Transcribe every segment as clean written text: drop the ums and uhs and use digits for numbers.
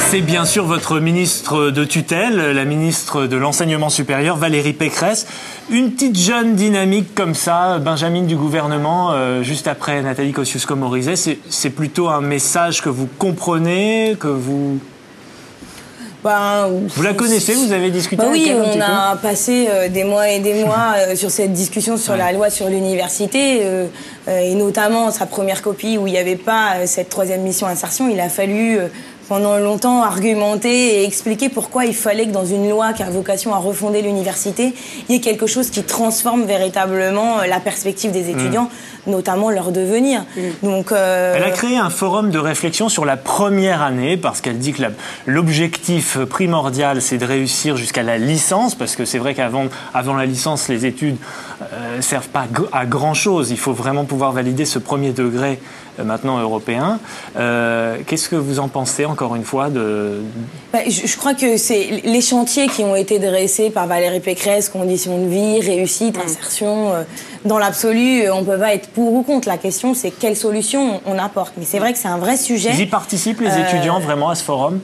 C'est bien sûr votre ministre de tutelle, la ministre de l'Enseignement supérieur, Valérie Pécresse. Une petite jeune dynamique comme ça, Benjamin du gouvernement, juste après Nathalie Kosciusko-Morizet, c'est plutôt un message que vous comprenez, que vous... Vous la connaissez, vous avez discuté avec elle un petit peu ? Oui, on a passé des mois et des mois sur cette discussion sur la loi sur l'université, et notamment sa première copie où il n'y avait pas cette troisième mission insertion. Il a fallu pendant longtemps argumenter et expliquer pourquoi il fallait que dans une loi qui a vocation à refonder l'université, il y ait quelque chose qui transforme véritablement la perspective des étudiants, notamment leur devenir. Donc, Elle a créé un forum de réflexion sur la première année parce qu'elle dit que l'objectif primordial, c'est de réussir jusqu'à la licence, parce que c'est vrai qu'avant la licence, les études ne servent pas à grand-chose. Il faut vraiment pouvoir valider ce premier degré maintenant européen. Qu'est-ce que vous en pensez, encore une fois, je crois que c'est les chantiers qui ont été dressés par Valérie Pécresse, conditions de vie, réussite, insertion. Dans l'absolu, on ne peut pas être pour ou contre. La question, c'est quelle solution on apporte. Mais c'est vrai que c'est un vrai sujet. Ils y participent, les étudiants, vraiment, à ce forum ?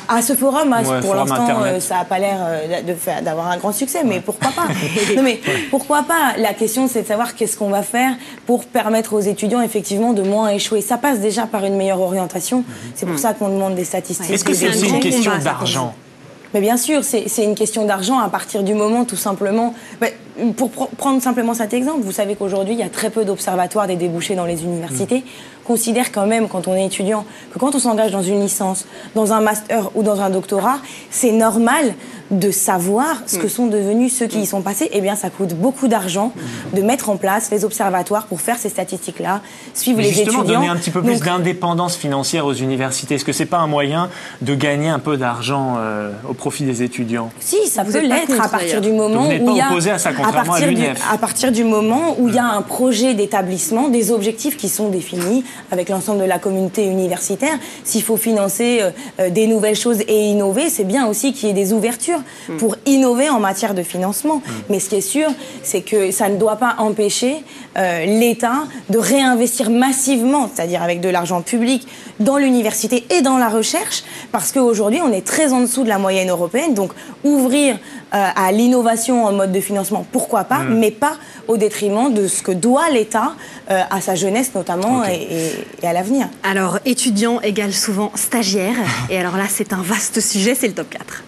À ce forum, pour l'instant, ça n'a pas l'air d'avoir un grand succès, mais pourquoi pas? Non, mais pourquoi pas? La question, c'est de savoir qu'est-ce qu'on va faire pour permettre aux étudiants, effectivement, de moins échouer. Ça passe déjà par une meilleure orientation. C'est pour ça qu'on demande des statistiques. Est-ce que c'est aussi une question d'argent? Mais bien sûr, c'est une question d'argent à partir du moment, tout simplement... Pour prendre simplement cet exemple, vous savez qu'aujourd'hui, il y a très peu d'observatoires des débouchés dans les universités. Considère quand même, quand on est étudiant, que quand on s'engage dans une licence, dans un master ou dans un doctorat, c'est normal de savoir ce que sont devenus ceux qui y sont passés. Eh bien, ça coûte beaucoup d'argent de mettre en place les observatoires pour faire ces statistiques-là, suivre les étudiants. Justement, donner un petit peu plus d'indépendance financière aux universités. Est-ce que c'est pas un moyen de gagner un peu d'argent au profit des étudiants? Si, ça peut l'être à partir du moment où il y a... À partir du moment où il y a un projet d'établissement, des objectifs qui sont définis avec l'ensemble de la communauté universitaire. S'il faut financer des nouvelles choses et innover, c'est bien aussi qu'il y ait des ouvertures pour innover en matière de financement. Mais ce qui est sûr, c'est que ça ne doit pas empêcher l'État de réinvestir massivement, c'est-à-dire avec de l'argent public, dans l'université et dans la recherche, parce qu'aujourd'hui, on est très en dessous de la moyenne européenne. Donc, ouvrir à l'innovation en mode de financement, pourquoi pas, mais pas au détriment de ce que doit l'État à sa jeunesse notamment et à l'avenir. Alors, étudiant égale souvent stagiaire. Et alors là, c'est un vaste sujet, c'est le top 4.